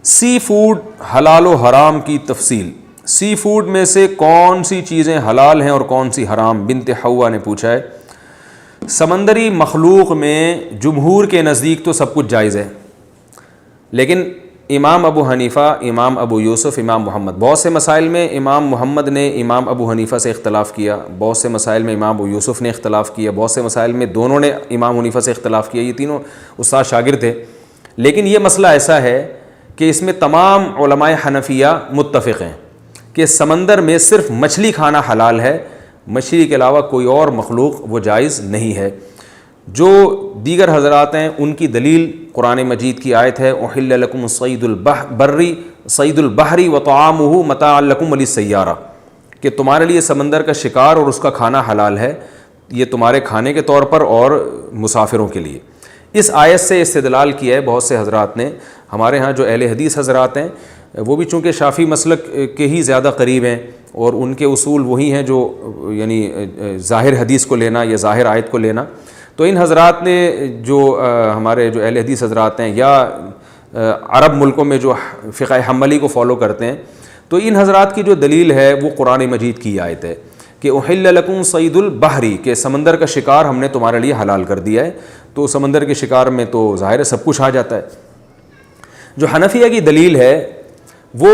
سی food حلال و حرام کی تفصیل. سی فوڈ میں سے کون سی چیزیں حلال ہیں اور کون سی حرام؟ بنت حوا نے پوچھا ہے. سمندری مخلوق میں جمہور کے نزدیک تو سب کچھ جائز ہے، لیکن امام ابو حنیفہ، امام ابو یوسف، امام محمد، بہت سے مسائل میں امام محمد نے امام ابو حنیفہ سے اختلاف کیا، بہت سے مسائل میں امام ابو یوسف نے اختلاف کیا، بہت سے مسائل میں دونوں نے امام حنیفہ سے اختلاف کیا. یہ تینوں استاد شاگرد تھے. لیکن یہ مسئلہ ایسا ہے کہ اس میں تمام علماء حنفیہ متفق ہیں کہ سمندر میں صرف مچھلی کھانا حلال ہے، مچھلی کے علاوہ کوئی اور مخلوق وہ جائز نہیں ہے. جو دیگر حضرات ہیں ان کی دلیل قرآن مجید کی آیت ہے احل لکم صید البحری وطعامہ متاعا لکم وللسیارہ، کہ تمہارے لیے سمندر کا شکار اور اس کا کھانا حلال ہے، یہ تمہارے کھانے کے طور پر اور مسافروں کے لیے. اس آیت سے استدلال کیا ہے بہت سے حضرات نے. ہمارے ہاں جو اہل حدیث حضرات ہیں وہ بھی چونکہ شافعی مسلک کے ہی زیادہ قریب ہیں اور ان کے اصول وہی ہیں جو یعنی ظاہر حدیث کو لینا یا ظاہر آیت کو لینا، تو ان حضرات نے جو ہمارے جو اہل حدیث حضرات ہیں یا عرب ملکوں میں جو فقہ حنبلی کو فالو کرتے ہیں، تو ان حضرات کی جو دلیل ہے وہ قرآن مجید کی آیت ہے کہ احل لکم صید البحری، کہ سمندر کا شکار ہم نے تمہارے لیے حلال کر دیا ہے. تو سمندر کے شکار میں تو ظاہر ہے سب کچھ آ جاتا ہے. جو حنفیہ کی دلیل ہے وہ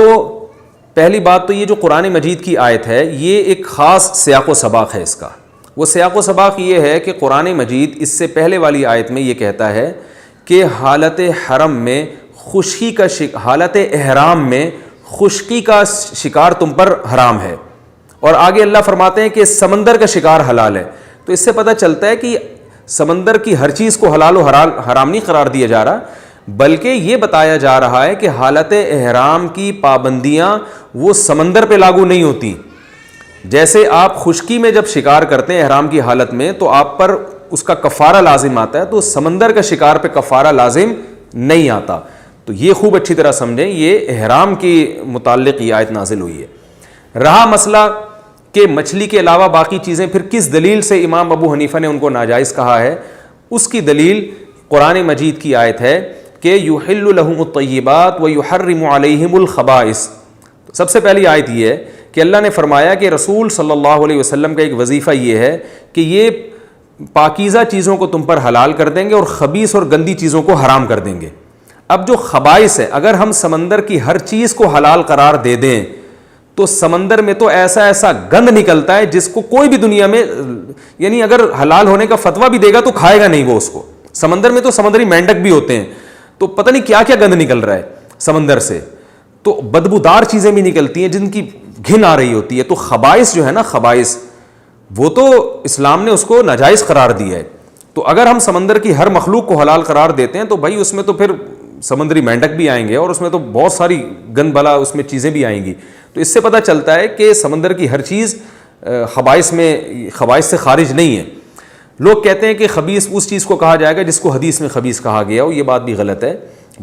پہلی بات تو یہ جو قرآن مجید کی آیت ہے یہ ایک خاص سیاق و سباق ہے. اس کا وہ سیاق و سباق یہ ہے کہ قرآن مجید اس سے پہلے والی آیت میں یہ کہتا ہے کہ حالت حرم میں خشکی کا حالت احرام میں خشکی کا شکار تم پر حرام ہے، اور آگے اللہ فرماتے ہیں کہ سمندر کا شکار حلال ہے. تو اس سے پتہ چلتا ہے کہ سمندر کی ہر چیز کو حلال و حرام نہیں قرار دیا جا رہا، بلکہ یہ بتایا جا رہا ہے کہ حالت احرام کی پابندیاں وہ سمندر پہ لاگو نہیں ہوتی. جیسے آپ خشکی میں جب شکار کرتے ہیں احرام کی حالت میں تو آپ پر اس کا کفارہ لازم آتا ہے، تو سمندر کا شکار پہ کفارہ لازم نہیں آتا. تو یہ خوب اچھی طرح سمجھیں، یہ احرام کی متعلق یہ آیت نازل ہوئی ہے. رہا مسئلہ کہ مچھلی کے علاوہ باقی چیزیں پھر کس دلیل سے امام ابو حنیفہ نے ان کو ناجائز کہا ہے، اس کی دلیل قرآن مجید کی آیت ہے کہ یحل لہم الطیبات ویحرم علیہم الخبائث. سب سے پہلی آیت یہ ہے کہ اللہ نے فرمایا کہ رسول صلی اللہ علیہ وسلم کا ایک وظیفہ یہ ہے کہ یہ پاکیزہ چیزوں کو تم پر حلال کر دیں گے اور خبیث اور گندی چیزوں کو حرام کر دیں گے. اب جو خبائث ہے، اگر ہم سمندر کی ہر چیز کو حلال قرار دے دیں تو سمندر میں تو ایسا گند نکلتا ہے جس کو کوئی بھی دنیا میں یعنی اگر حلال ہونے کا فتویٰ بھی دے گا تو کھائے گا نہیں وہ اس کو. سمندر میں تو سمندری مینڈک بھی ہوتے ہیں، تو پتہ نہیں کیا کیا گند نکل رہا ہے سمندر سے، تو بدبودار چیزیں بھی نکلتی ہیں جن کی گھن آ رہی ہوتی ہے. تو خبائث جو ہے نا، خبائث وہ تو اسلام نے اس کو ناجائز قرار دیا ہے. تو اگر ہم سمندر کی ہر مخلوق کو حلال قرار دیتے ہیں تو بھائی اس میں تو پھر سمندری مینڈک بھی آئیں گے اور اس میں تو بہت ساری گند بلا اس میں چیزیں بھی آئیں گی. تو اس سے پتہ چلتا ہے کہ سمندر کی ہر چیز خبائث سے خارج نہیں ہے. لوگ کہتے ہیں کہ خبیث اس چیز کو کہا جائے گا جس کو حدیث میں خبیث کہا گیا ہو. یہ بات بھی غلط ہے.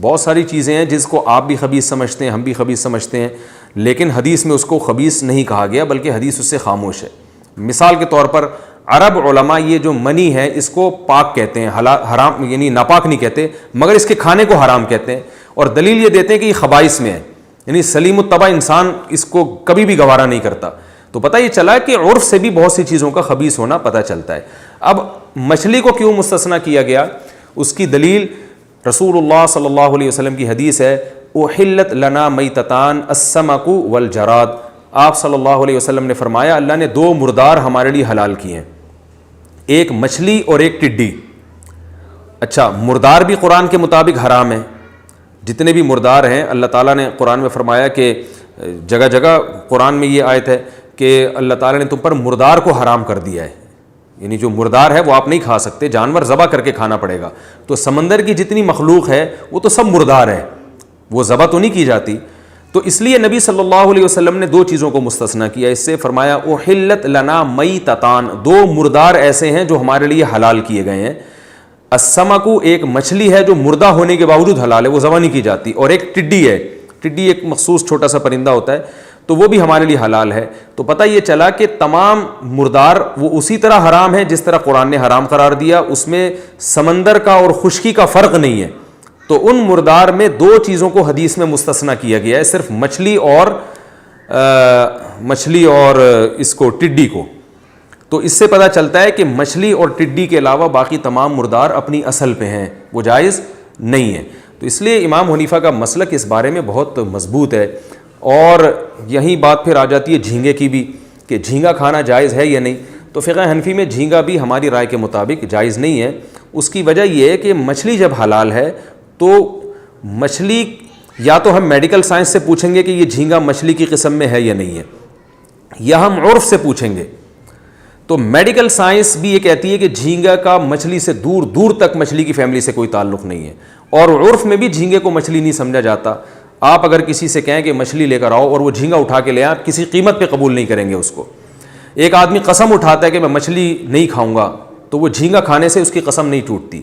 بہت ساری چیزیں ہیں جس کو آپ بھی خبیث سمجھتے ہیں، ہم بھی خبیث سمجھتے ہیں، لیکن حدیث میں اس کو خبیث نہیں کہا گیا بلکہ حدیث اس سے خاموش ہے. مثال کے طور پر عرب علماء یہ جو منی ہے اس کو پاک کہتے ہیں، حرام یعنی ناپاک نہیں کہتے، مگر اس کے کھانے کو حرام کہتے ہیں، اور دلیل یہ دیتے ہیں کہ یہ خبائث میں ہے، یعنی سلیم الطبع انسان اس کو کبھی بھی گوارا نہیں کرتا. تو پتہ یہ چلا کہ عرف سے بھی بہت سی چیزوں کا خبیث ہونا پتہ چلتا ہے. اب مچھلی کو کیوں مستثنیٰ کیا گیا، اس کی دلیل رسول اللہ صلی اللہ علیہ وسلم کی حدیث ہے احلت لنا میتتان السمک والجراد. آپ صلی اللہ علیہ وسلم نے فرمایا اللہ نے دو مردار ہمارے لیے حلال کیے ہیں، ایک مچھلی اور ایک ٹڈی. اچھا، مردار بھی قرآن کے مطابق حرام ہیں، جتنے بھی مردار ہیں اللہ تعالیٰ نے قرآن میں فرمایا کہ جگہ جگہ قرآن میں یہ آیت ہے کہ اللہ تعالیٰ نے تم پر مردار کو حرام کر دیا ہے، یعنی جو مردار ہے وہ آپ نہیں کھا سکتے، جانور ذبح کر کے کھانا پڑے گا. تو سمندر کی جتنی مخلوق ہے وہ تو سب مردار ہے، وہ ذبح تو نہیں کی جاتی. تو اس لیے نبی صلی اللہ علیہ وسلم نے دو چیزوں کو مستثنیٰ کیا. اس سے فرمایا احلت لنا میتتان، دو مردار ایسے ہیں جو ہمارے لیے حلال کیے گئے ہیں. السمک ایک مچھلی ہے جو مردہ ہونے کے باوجود حلال ہے، وہ ذبح نہیں کی جاتی، اور ایک ٹڈی ہے، ٹڈی ایک مخصوص چھوٹا سا پرندہ ہوتا ہے، تو وہ بھی ہمارے لیے حلال ہے. تو پتہ یہ چلا کہ تمام مردار وہ اسی طرح حرام ہے جس طرح قرآن نے حرام قرار دیا. اس میں سمندر کا اور خشکی کا فرق نہیں ہے. تو ان مردار میں دو چیزوں کو حدیث میں مستثنا کیا گیا ہے, صرف مچھلی اور اس کو ٹڈی کو. تو اس سے پتہ چلتا ہے کہ مچھلی اور ٹڈی کے علاوہ باقی تمام مردار اپنی اصل پہ ہیں, وہ جائز نہیں ہے. تو اس لیے امام حنیفہ کا مسلک اس بارے میں بہت مضبوط ہے. اور یہی بات پھر آ جاتی ہے جھینگے کی بھی, کہ جھینگا کھانا جائز ہے یا نہیں. تو فقہ حنفی میں جھینگا بھی ہماری رائے کے مطابق جائز نہیں ہے. اس کی وجہ یہ ہے کہ مچھلی جب حلال ہے تو مچھلی, یا تو ہم میڈیکل سائنس سے پوچھیں گے کہ یہ جھینگا مچھلی کی قسم میں ہے یا نہیں ہے, یا ہم عرف سے پوچھیں گے. تو میڈیکل سائنس بھی یہ کہتی ہے کہ جھینگا کا مچھلی سے دور دور تک مچھلی کی فیملی سے کوئی تعلق نہیں ہے, اور عرف میں بھی جھینگے کو مچھلی نہیں سمجھا جاتا. آپ اگر کسی سے کہیں کہ مچھلی لے کر آؤ اور وہ جھینگا اٹھا کے لے آئیں, آپ کسی قیمت پہ قبول نہیں کریں گے اس کو. ایک آدمی قسم اٹھاتا ہے کہ میں مچھلی نہیں کھاؤں گا, تو وہ جھینگا کھانے سے اس کی قسم نہیں ٹوٹتی.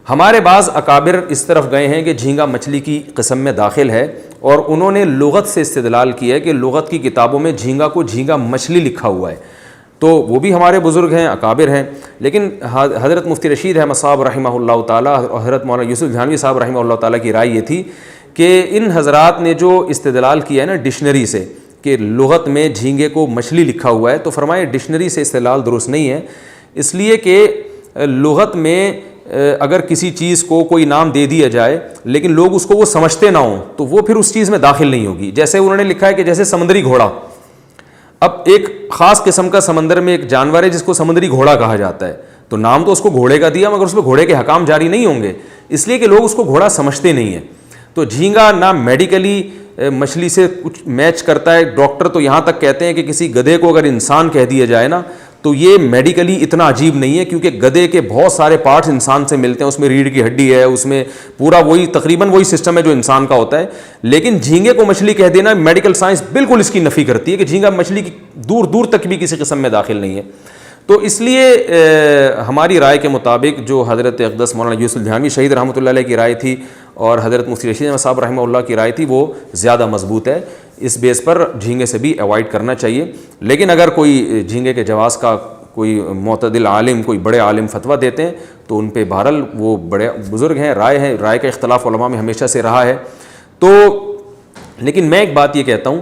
ہمارے بعض اکابر اس طرف گئے ہیں کہ جھینگا مچھلی کی قسم میں داخل ہے, اور انہوں نے لغت سے استدلال کیا ہے کہ لغت کی کتابوں میں جھینگا کو جھینگا مچھلی لکھا ہوا ہے. تو وہ بھی ہمارے بزرگ ہیں, اکابر ہیں. لیکن حضرت مفتی رشید احمد صاحب رحمہ اللہ تعالیٰ اور حضرت مولانا یوسف جھانوی صاحب رحمہ اللہ تعالیٰ کی رائے یہ تھی کہ ان حضرات نے جو استدلال کیا ہے نا ڈکشنری سے, کہ لغت میں جھینگے کو مچھلی لکھا ہوا ہے, تو فرمائے ڈکشنری سے استدلال درست نہیں ہے. اس لیے کہ لغت میں اگر کسی چیز کو کوئی نام دے دیا جائے لیکن لوگ اس کو وہ سمجھتے نہ ہوں, تو وہ پھر اس چیز میں داخل نہیں ہوگی. جیسے انہوں نے لکھا ہے کہ جیسے سمندری گھوڑا, اب ایک خاص قسم کا سمندر میں ایک جانور ہے جس کو سمندری گھوڑا کہا جاتا ہے, تو نام تو اس کو گھوڑے کا دیا مگر اس میں گھوڑے کے حکام جاری نہیں ہوں گے, اس لیے کہ لوگ اس کو گھوڑا سمجھتے نہیں ہیں. تو جھینگا نہ میڈیکلی مچھلی سے کچھ میچ کرتا ہے. ڈاکٹر تو یہاں تک کہتے ہیں کہ کسی گدھے کو اگر انسان کہہ دیا جائے نا تو یہ میڈیکلی اتنا عجیب نہیں ہے, کیونکہ گدھے کے بہت سارے پارٹس انسان سے ملتے ہیں. اس میں ریڑھ کی ہڈی ہے, اس میں پورا وہی تقریباً وہی سسٹم ہے جو انسان کا ہوتا ہے. لیکن جھینگے کو مچھلی کہہ دینا, میڈیکل سائنس بالکل اس کی نفی کرتی ہے کہ جھینگا مچھلی کی دور دور تک بھی کسی قسم میں داخل نہیں ہے. تو اس لیے ہماری رائے کے مطابق جو حضرت اقدس مولانا یوسف جھانوی شہید رحمۃ اللہ علیہ کی رائے تھی اور حضرت مفتی رشید احمد صاحب رحمہ اللہ کی رائے تھی, وہ زیادہ مضبوط ہے. اس بیس پر جھینگے سے بھی اوائڈ کرنا چاہیے. لیکن اگر کوئی جھینگے کے جواز کا کوئی معتدل عالم, کوئی بڑے عالم فتویٰ دیتے ہیں تو ان پہ بہرحال وہ بڑے بزرگ ہیں, رائے کا اختلاف علماء میں ہمیشہ سے رہا ہے. تو لیکن میں ایک بات یہ کہتا ہوں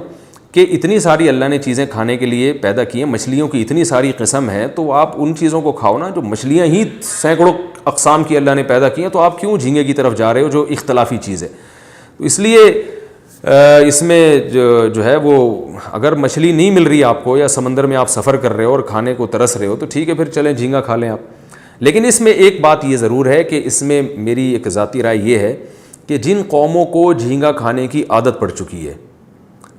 کہ اتنی ساری اللہ نے چیزیں کھانے کے لیے پیدا کی ہیں, مچھلیوں کی اتنی ساری قسم ہے, تو آپ ان چیزوں کو کھاؤ نا جو مچھلیاں ہی سینکڑوں اقسام کی اللہ نے پیدا کی ہیں. تو آپ کیوں جھینگے کی طرف جا رہے ہو جو اختلافی چیز ہے؟ تو اس لیے اس میں جو ہے وہ اگر مچھلی نہیں مل رہی آپ کو, یا سمندر میں آپ سفر کر رہے ہو اور کھانے کو ترس رہے ہو, تو ٹھیک ہے پھر چلیں جھینگا کھا لیں آپ. لیکن اس میں ایک بات یہ ضرور ہے کہ اس میں میری ایک ذاتی رائے یہ ہے کہ جن قوموں کو جھینگا کھانے کی عادت پڑ چکی ہے,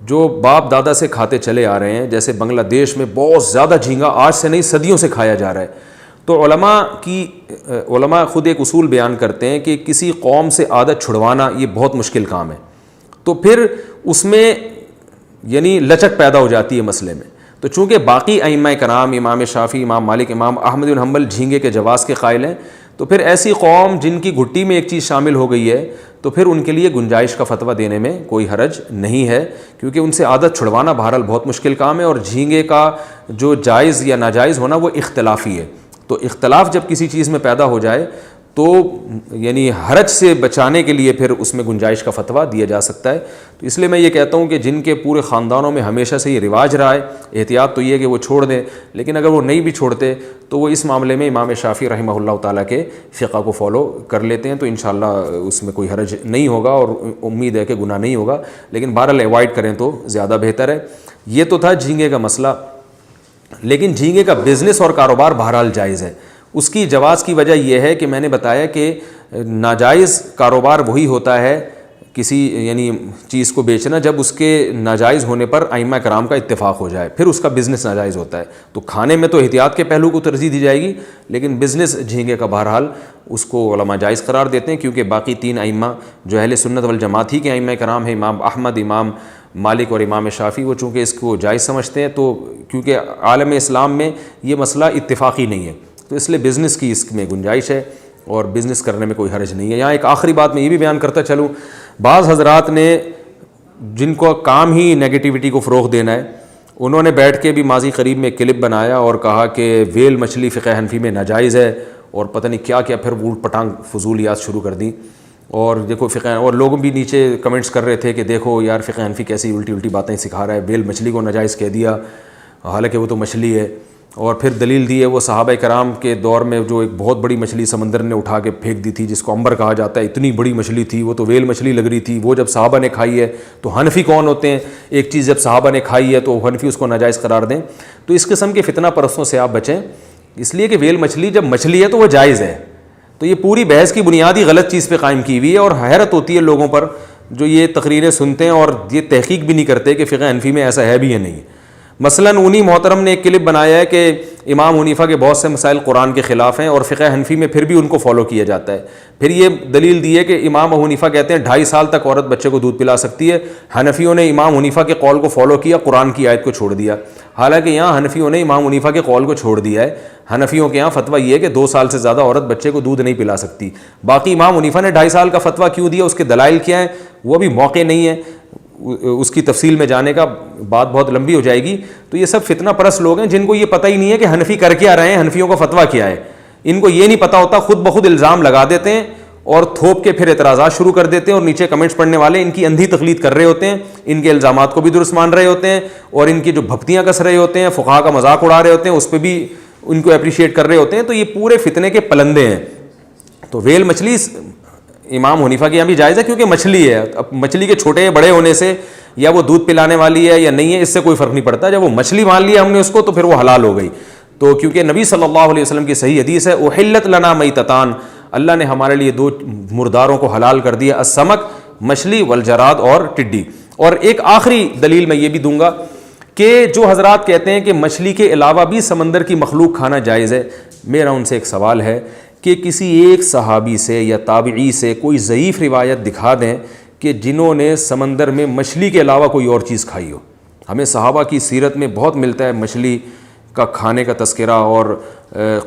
جو باپ دادا سے کھاتے چلے آ رہے ہیں, جیسے بنگلہ دیش میں بہت زیادہ جھینگا آج سے نہیں صدیوں سے کھایا جا رہا ہے, تو علماء خود ایک اصول بیان کرتے ہیں کہ کسی قوم سے عادت چھڑوانا یہ بہت مشکل کام ہے. تو پھر اس میں یعنی لچک پیدا ہو جاتی ہے مسئلے میں. تو چونکہ باقی ائمہ کرام امام شافعی, امام مالک, امام احمد بن حنبل جھینگے کے جواز کے قائل ہیں, تو پھر ایسی قوم جن کی گھٹی میں ایک چیز شامل ہو گئی ہے تو پھر ان کے لیے گنجائش کا فتویٰ دینے میں کوئی حرج نہیں ہے, کیونکہ ان سے عادت چھڑوانا بہرحال بہت مشکل کام ہے. اور جھینگے کا جو جائز یا ناجائز ہونا وہ اختلافی ہے. تو اختلاف جب کسی چیز میں پیدا ہو جائے تو یعنی حرج سے بچانے کے لیے پھر اس میں گنجائش کا فتویٰ دیا جا سکتا ہے. تو اس لیے میں یہ کہتا ہوں کہ جن کے پورے خاندانوں میں ہمیشہ سے یہ رواج رہا ہے, احتیاط تو یہ ہے کہ وہ چھوڑ دیں. لیکن اگر وہ نہیں بھی چھوڑتے تو وہ اس معاملے میں امام شافعی رحمہ اللہ تعالیٰ کے فقہ کو فالو کر لیتے ہیں, تو انشاءاللہ اس میں کوئی حرج نہیں ہوگا اور امید ہے کہ گناہ نہیں ہوگا. لیکن بہرحال اوائڈ کریں تو زیادہ بہتر ہے. یہ تو تھا جھینگے کا مسئلہ. لیکن جھینگے کا بزنس اور کاروبار بہرحال جائز ہے. اس کی جواز کی وجہ یہ ہے کہ میں نے بتایا کہ ناجائز کاروبار وہی ہوتا ہے کسی یعنی چیز کو بیچنا جب اس کے ناجائز ہونے پر ائمہ کرام کا اتفاق ہو جائے, پھر اس کا بزنس ناجائز ہوتا ہے. تو کھانے میں تو احتیاط کے پہلو کو ترجیح دی جائے گی, لیکن بزنس جھینگے کا بہرحال اس کو علماء جائز قرار دیتے ہیں, کیونکہ باقی تین ائمہ جو اہل سنت والجماعت ہی کے ائمہ کرام ہیں, امام احمد, امام مالک اور امام شافعی, وہ چونکہ اس کو جائز سمجھتے ہیں. تو کیونکہ عالم اسلام میں یہ مسئلہ اتفاقی نہیں ہے, تو اس لیے بزنس کی اس میں گنجائش ہے اور بزنس کرنے میں کوئی حرج نہیں ہے. یہاں ایک آخری بات میں یہ بھی بیان کرتا چلوں, بعض حضرات نے جن کو کام ہی نیگیٹیوٹی کو فروغ دینا ہے, انہوں نے بیٹھ کے بھی ماضی قریب میں کلپ بنایا اور کہا کہ ویل مچھلی فقہ حنفی میں ناجائز ہے, اور پتہ نہیں کیا کیا پھر ووٹ پٹانگ فضولیات شروع کر دیں. اور دیکھو فقہ، اور لوگ بھی نیچے کمنٹس کر رہے تھے کہ دیکھو یار فقہ حنفی کیسی الٹی الٹی باتیں سکھا رہا ہے، بیل مچھلی کو ناجائز کہہ دیا حالانکہ وہ تو مچھلی ہے. اور پھر دلیل دی ہے وہ صحابہ کرام کے دور میں جو ایک بہت بڑی مچھلی سمندر نے اٹھا کے پھینک دی تھی جس کو عنبر کہا جاتا ہے، اتنی بڑی مچھلی تھی، وہ تو ویل مچھلی لگ رہی تھی، وہ جب صحابہ نے کھائی ہے تو حنفی کون ہوتے ہیں، ایک چیز جب صحابہ نے کھائی ہے تو حنفی اس کو ناجائز قرار دیں. تو اس قسم کے فتنہ پرستوں سے آپ بچیں، اس لیے کہ ویل مچھلی جب مچھلی ہے تو وہ جائز ہے. تو یہ پوری بحث کی بنیاد ہی غلط چیز پہ قائم کی ہوئی ہے، اور حیرت ہوتی ہے لوگوں پر جو یہ تقریریں سنتے ہیں اور یہ تحقیق بھی نہیں کرتے کہ فقہ حنفی میں ایسا ہے بھی یا نہیں. مثلاً انہی محترم نے ایک کلپ بنایا ہے کہ امام حنیفہ کے بہت سے مسائل قرآن کے خلاف ہیں اور فقہ حنفی میں پھر بھی ان کو فالو کیا جاتا ہے. پھر یہ دلیل دی ہے کہ امام حنیفہ کہتے ہیں 2.5 سال تک عورت بچے کو دودھ پلا سکتی ہے، حنفیوں نے امام حنیفہ کے قول کو فالو کیا، قرآن کی آیت کو چھوڑ دیا. حالانکہ یہاں حنفیوں نے امام حنیفہ کے قول کو چھوڑ دیا ہے. حنفیوں کے یہاں فتویٰ یہ ہے کہ 2 سال سے زیادہ عورت بچے کو دودھ نہیں پلا سکتی. باقی امام حنیفہ نے 2.5 سال کا فتویٰ کیوں دیا، اس کے دلائل کیا ہیں، وہ بھی موقع نہیں ہے اس کی تفصیل میں جانے کا، بات بہت لمبی ہو جائے گی. تو یہ سب فتنہ پرست لوگ ہیں جن کو یہ پتہ ہی نہیں ہے کہ حنفی کر کیا رہے ہیں، حنفیوں کا فتویٰ کیا ہے. ان کو یہ نہیں پتہ ہوتا، خود بخود الزام لگا دیتے ہیں اور تھوپ کے پھر اعتراضات شروع کر دیتے ہیں، اور نیچے کمنٹس پڑھنے والے ان کی اندھی تقلید کر رہے ہوتے ہیں، ان کے الزامات کو بھی درست مان رہے ہوتے ہیں اور ان کی جو بھپتیاں کس رہے ہوتے ہیں، فقہا کا مذاق اڑا رہے ہوتے ہیں، اس پہ بھی ان کو اپریشیٹ کر رہے ہوتے ہیں. تو یہ پورے فتنے کے پلندے ہیں. تو ویل مچھلی امام حنیفہ کے یہاں بھی جائز ہے کیونکہ مچھلی ہے. اب مچھلی کے چھوٹے بڑے ہونے سے یا وہ دودھ پلانے والی ہے یا نہیں ہے، اس سے کوئی فرق نہیں پڑتا. جب وہ مچھلی مان لیا ہم نے اس کو تو پھر وہ حلال ہو گئی. تو کیونکہ نبی صلی اللہ علیہ وسلم کی صحیح حدیث ہے، احلت لنا میتتان، اللہ نے ہمارے لیے 2 مرداروں کو حلال کر دیا، السمک مچھلی، والجراد اور ٹڈی. اور ایک آخری دلیل میں یہ بھی دوں گا کہ جو حضرات کہتے ہیں کہ مچھلی کے علاوہ بھی سمندر کی مخلوق کھانا جائز ہے، میرا ان سے ایک سوال ہے کہ کسی ایک صحابی سے یا تابعی سے کوئی ضعیف روایت دکھا دیں کہ جنہوں نے سمندر میں مچھلی کے علاوہ کوئی اور چیز کھائی ہو. ہمیں صحابہ کی سیرت میں بہت ملتا ہے مچھلی کا کھانے کا تذکرہ، اور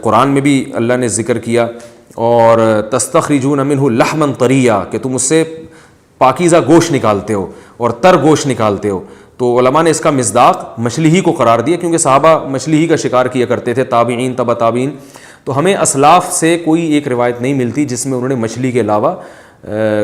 قرآن میں بھی اللہ نے ذکر کیا، اور تستخرجون منہ لحما طریا، کہ تم اس سے پاکیزہ گوشت نکالتے ہو اور تر گوشت نکالتے ہو. تو علماء نے اس کا مصداق مچھلی ہی کو قرار دیا کیونکہ صحابہ مچھلی ہی کا شکار کیا کرتے تھے، تابعین، تبع تابعین. تو ہمیں اسلاف سے کوئی ایک روایت نہیں ملتی جس میں انہوں نے مچھلی کے علاوہ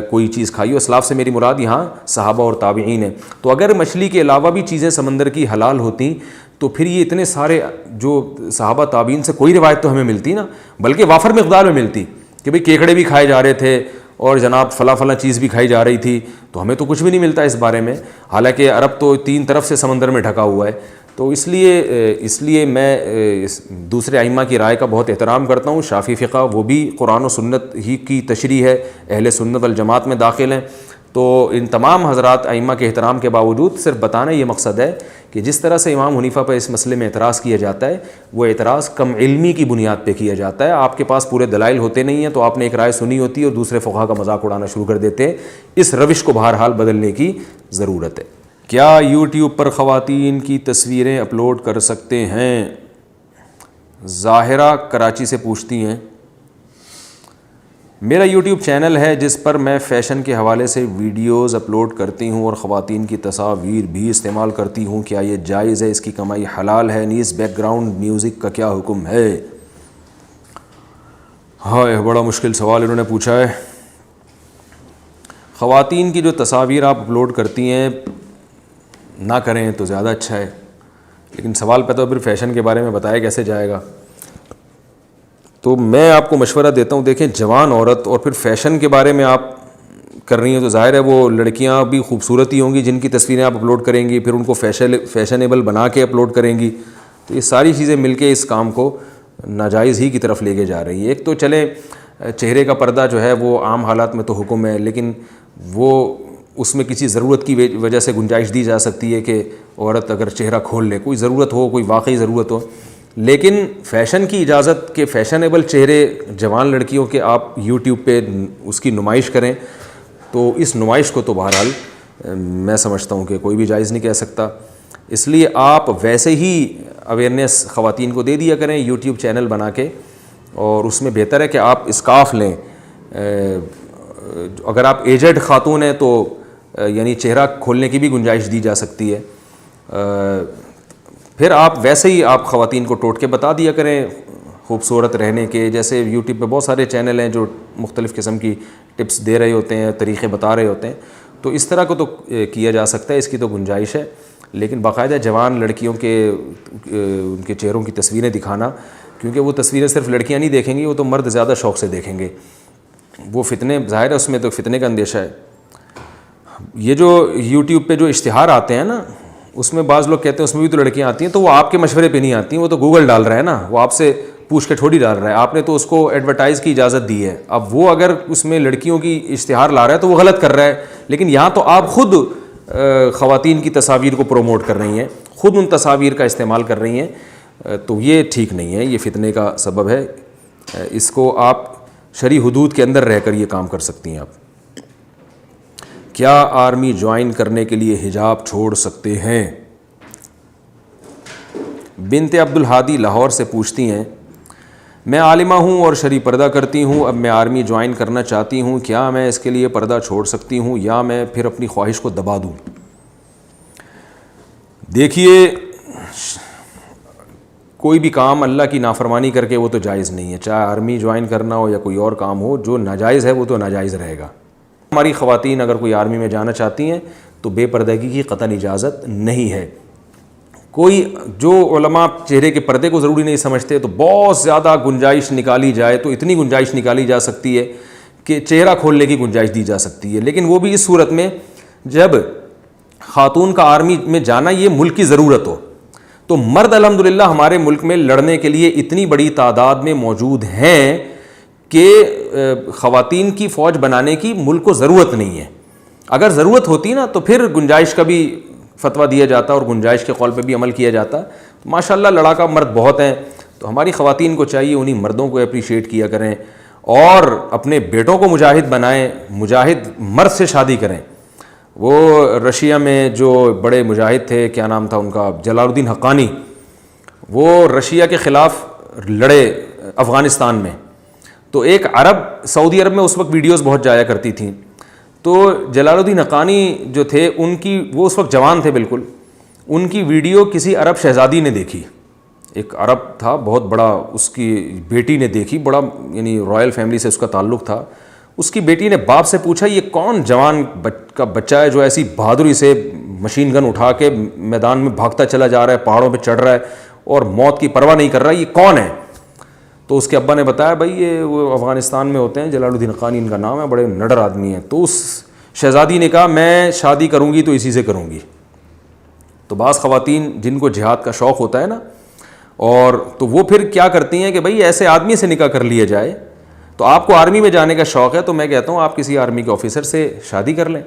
کوئی چیز کھائی ہو. اسلاف سے میری مراد یہاں صحابہ اور تابعین ہیں. تو اگر مچھلی کے علاوہ بھی چیزیں سمندر کی حلال ہوتیں تو پھر یہ اتنے سارے جو صحابہ تابعین سے کوئی روایت تو ہمیں ملتی نا، بلکہ وافر مقدار میں ملتی کہ بھئی کیکڑے بھی کھائے جا رہے تھے اور جناب فلاں چیز بھی کھائی جا رہی تھی. تو ہمیں تو کچھ بھی نہیں ملتا اس بارے میں، حالانکہ عرب تو 3 طرف سے سمندر میں ڈھکا ہوا ہے. تو اس لیے میں دوسرے ائمہ کی رائے کا بہت احترام کرتا ہوں. شافعی فقہ وہ بھی قرآن و سنت ہی کی تشریح ہے، اہل سنت والجماعت میں داخل ہیں. تو ان تمام حضرات ائمہ کے احترام کے باوجود صرف بتانا یہ مقصد ہے کہ جس طرح سے امام حنیفہ پر اس مسئلے میں اعتراض کیا جاتا ہے وہ اعتراض کم علمی کی بنیاد پہ کیا جاتا ہے. آپ کے پاس پورے دلائل ہوتے نہیں ہیں تو آپ نے ایک رائے سنی ہوتی ہے اور دوسرے فقہا کا مذاق اڑانا شروع کر دیتے ہیں. اس روش کو بہرحال بدلنے کی ضرورت ہے. کیا یوٹیوب پر خواتین کی تصویریں اپلوڈ کر سکتے ہیں؟ ظاہرہ کراچی سے پوچھتی ہیں. میرا یوٹیوب چینل ہے جس پر میں فیشن کے حوالے سے ویڈیوز اپلوڈ کرتی ہوں اور خواتین کی تصاویر بھی استعمال کرتی ہوں. کیا یہ جائز ہے؟ اس کی کمائی حلال ہے؟ نیز بیک گراؤنڈ میوزک کا کیا حکم ہے؟ ہائے بڑا مشکل سوال انہوں نے پوچھا ہے. خواتین کی جو تصاویر آپ اپلوڈ کرتی ہیں نہ کریں تو زیادہ اچھا ہے، لیکن سوال پہ تو پھر فیشن کے بارے میں بتایا کیسے جائے گا. تو میں آپ کو مشورہ دیتا ہوں، دیکھیں جوان عورت اور پھر فیشن کے بارے میں آپ کر رہی ہیں تو ظاہر ہے وہ لڑکیاں بھی خوبصورت ہی ہوں گی جن کی تصویریں آپ اپلوڈ کریں گی، پھر ان کو فیشنیبل بنا کے اپلوڈ کریں گی. تو یہ ساری چیزیں مل کے اس کام کو ناجائز ہی کی طرف لے کے جا رہی ہیں. ایک تو چلیں چہرے کا پردہ جو ہے وہ عام حالات میں تو حکم ہے، لیکن وہ اس میں کسی ضرورت کی وجہ سے گنجائش دی جا سکتی ہے کہ عورت اگر چہرہ کھول لے، کوئی ضرورت ہو، کوئی واقعی ضرورت ہو. لیکن فیشن کی اجازت کہ فیشنیبل چہرے جوان لڑکیوں کے آپ یوٹیوب پہ اس کی نمائش کریں، تو اس نمائش کو تو بہرحال میں سمجھتا ہوں کہ کوئی بھی جائز نہیں کہہ سکتا. اس لیے آپ ویسے ہی اویئرنیس خواتین کو دے دیا کریں یوٹیوب چینل بنا کے، اور اس میں بہتر ہے کہ آپ اسکارف لیں. اگر آپ ایجڈ خاتون ہیں تو یعنی چہرہ کھولنے کی بھی گنجائش دی جا سکتی ہے. پھر آپ ویسے ہی آپ خواتین کو ٹوٹ کے بتا دیا کریں خوبصورت رہنے کے. جیسے یوٹیوب پہ بہت سارے چینل ہیں جو مختلف قسم کی ٹپس دے رہے ہوتے ہیں, طریقے بتا رہے ہوتے ہیں, تو اس طرح کو تو کیا جا سکتا ہے, اس کی تو گنجائش ہے. لیکن باقاعدہ جوان لڑکیوں کے ان کے چہروں کی تصویریں دکھانا, کیونکہ وہ تصویریں صرف لڑکیاں نہیں دیکھیں گی, وہ تو مرد زیادہ شوق سے دیکھیں گے. وہ فتنے, ظاہر ہے اس میں تو فتنے کا اندیشہ ہے. یہ جو یوٹیوب پہ جو اشتہار آتے ہیں نا, اس میں بعض لوگ کہتے ہیں اس میں بھی تو لڑکیاں آتی ہیں, تو وہ آپ کے مشورے پہ نہیں آتی ہیں, وہ تو گوگل ڈال رہا ہے نا, وہ آپ سے پوچھ کے تھوڑی ڈال رہا ہے, آپ نے تو اس کو ایڈورٹائز کی اجازت دی ہے. اب وہ اگر اس میں لڑکیوں کی اشتہار لا رہا ہے تو وہ غلط کر رہا ہے, لیکن یہاں تو آپ خود خواتین کی تصاویر کو پروموٹ کر رہی ہیں, خود ان تصاویر کا استعمال کر رہی ہیں, تو یہ ٹھیک نہیں ہے, یہ فتنے کا سبب ہے. اس کو آپ شرعی حدود کے اندر رہ کر یہ کام کر سکتی ہیں. آپ کیا آرمی جوائن کرنے کے لیے حجاب چھوڑ سکتے ہیں؟ بنت عبد الہادی لاہور سے پوچھتی ہیں, میں عالمہ ہوں اور شرعی پردہ کرتی ہوں, اب میں آرمی جوائن کرنا چاہتی ہوں, کیا میں اس کے لیے پردہ چھوڑ سکتی ہوں یا میں پھر اپنی خواہش کو دبا دوں؟ دیکھیے, کوئی بھی کام اللہ کی نافرمانی کر کے وہ تو جائز نہیں ہے, چاہے آرمی جوائن کرنا ہو یا کوئی اور کام ہو, جو ناجائز ہے وہ تو ناجائز رہے گا. ہماری خواتین اگر کوئی آرمی میں جانا چاہتی ہیں تو بے پردگی کی قطعاً اجازت نہیں ہے. کوئی جو علماء چہرے کے پردے کو ضروری نہیں سمجھتے, تو بہت زیادہ گنجائش نکالی جائے تو اتنی گنجائش نکالی جا سکتی ہے کہ چہرہ کھولنے کی گنجائش دی جا سکتی ہے, لیکن وہ بھی اس صورت میں جب خاتون کا آرمی میں جانا یہ ملک کی ضرورت ہو. تو مرد الحمدللہ ہمارے ملک میں لڑنے کے لیے اتنی بڑی تعداد میں موجود ہیں کہ خواتین کی فوج بنانے کی ملک کو ضرورت نہیں ہے. اگر ضرورت ہوتی نا تو پھر گنجائش کا بھی فتویٰ دیا جاتا اور گنجائش کے قول پہ بھی عمل کیا جاتا. ماشاءاللہ لڑاکا مرد بہت ہیں, تو ہماری خواتین کو چاہیے انہی مردوں کو اپریشیٹ کیا کریں اور اپنے بیٹوں کو مجاہد بنائیں, مجاہد مرد سے شادی کریں. وہ رشیا میں جو بڑے مجاہد تھے, کیا نام تھا ان کا, جلال الدین حقانی, وہ رشیا کے خلاف لڑے افغانستان میں. تو ایک عرب, سعودی عرب میں اس وقت ویڈیوز بہت جایا کرتی تھیں, تو جلال الدین حقانی جو تھے ان کی, وہ اس وقت جوان تھے بالکل, ان کی ویڈیو کسی عرب شہزادی نے دیکھی, ایک عرب تھا بہت بڑا, اس کی بیٹی نے دیکھی, بڑا یعنی رائل فیملی سے اس کا تعلق تھا. اس کی بیٹی نے باپ سے پوچھا یہ کون جوان کا بچہ ہے جو ایسی بہادری سے مشین گن اٹھا کے میدان میں بھاگتا چلا جا رہا ہے, پہاڑوں پہ چڑھ رہا ہے اور موت کی پرواہ نہیں کر رہا, یہ کون ہے؟ تو اس کے ابا نے بتایا بھائی یہ وہ افغانستان میں ہوتے ہیں, جلال الدین حقانی ان کا نام ہے, بڑے نڈر آدمی ہیں. تو اس شہزادی نے کہا میں شادی کروں گی تو اسی سے کروں گی. تو بعض خواتین جن کو جہاد کا شوق ہوتا ہے نا, اور تو وہ پھر کیا کرتی ہیں کہ بھائی ایسے آدمی سے نکاح کر لیا جائے. تو آپ کو آرمی میں جانے کا شوق ہے تو میں کہتا ہوں آپ کسی آرمی کے آفیسر سے شادی کر لیں,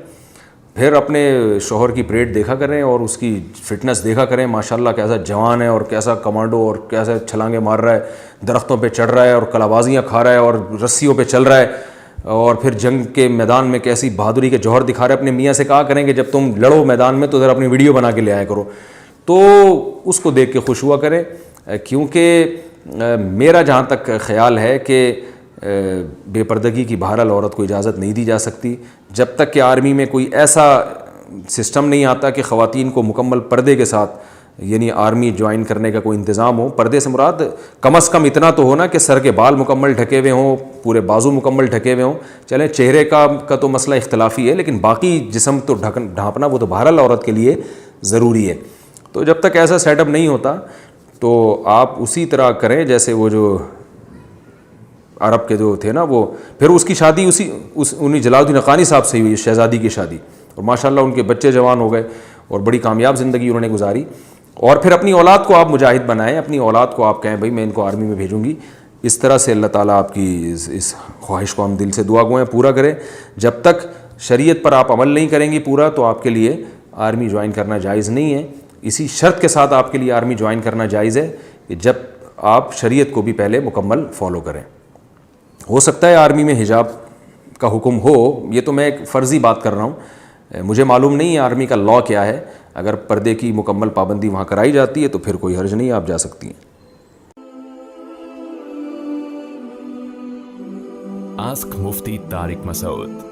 پھر اپنے شوہر کی پریڈ دیکھا کریں اور اس کی فٹنس دیکھا کریں, ماشاءاللہ کیسا جوان ہے اور کیسا کمانڈو اور کیسا چھلانگے مار رہا ہے, درختوں پہ چڑھ رہا ہے اور کلابازیاں کھا رہا ہے اور رسیوں پہ چل رہا ہے, اور پھر جنگ کے میدان میں کیسی بہادری کے جوہر دکھا رہے. اپنے میاں سے کہا کریں کہ جب تم لڑو میدان میں تو ذرا اپنی ویڈیو بنا کے لے آیا کرو, تو اس کو دیکھ کے خوش ہوا کریں. کیونکہ میرا جہاں تک خیال ہے کہ بے پردگی کی بہرحال عورت کو اجازت نہیں دی جا سکتی جب تک کہ آرمی میں کوئی ایسا سسٹم نہیں آتا کہ خواتین کو مکمل پردے کے ساتھ یعنی آرمی جوائن کرنے کا کوئی انتظام ہو. پردے سے مراد کم از کم اتنا تو ہونا کہ سر کے بال مکمل ڈھکے ہوئے ہوں, پورے بازو مکمل ڈھکے ہوئے ہوں. چلیں چہرے کا تو مسئلہ اختلافی ہے, لیکن باقی جسم تو ڈھانپنا وہ تو بہرحال عورت کے لیے ضروری ہے. تو جب تک ایسا سیٹ اپ نہیں ہوتا تو آپ اسی طرح کریں جیسے وہ جو عرب کے جو تھے نا, وہ پھر اس کی شادی انہیں جلال الدین حقانی صاحب سے ہوئی, شہزادی کی شادی, اور ماشاءاللہ ان کے بچے جوان ہو گئے اور بڑی کامیاب زندگی انہوں نے گزاری. اور پھر اپنی اولاد کو آپ مجاہد بنائیں, اپنی اولاد کو آپ کہیں بھائی میں ان کو آرمی میں بھیجوں گی. اس طرح سے اللہ تعالیٰ آپ کی اس خواہش کو ہم دل سے دعا گوئیں پورا کریں. جب تک شریعت پر آپ عمل نہیں کریں گی پورا تو آپ کے لیے آرمی جوائن کرنا جائز نہیں ہے. اسی شرط کے ساتھ آپ کے لیے آرمی جوائن کرنا جائز ہے کہ جب آپ شریعت کو بھی پہلے مکمل فالو کریں. ہو سکتا ہے آرمی میں حجاب کا حکم ہو, یہ تو میں ایک فرضی بات کر رہا ہوں, مجھے معلوم نہیں ہے آرمی کا لاء کیا ہے. اگر پردے کی مکمل پابندی وہاں کرائی جاتی ہے تو پھر کوئی حرج نہیں, آپ جا سکتی ہیں. آسک مفتی طارق مسعود.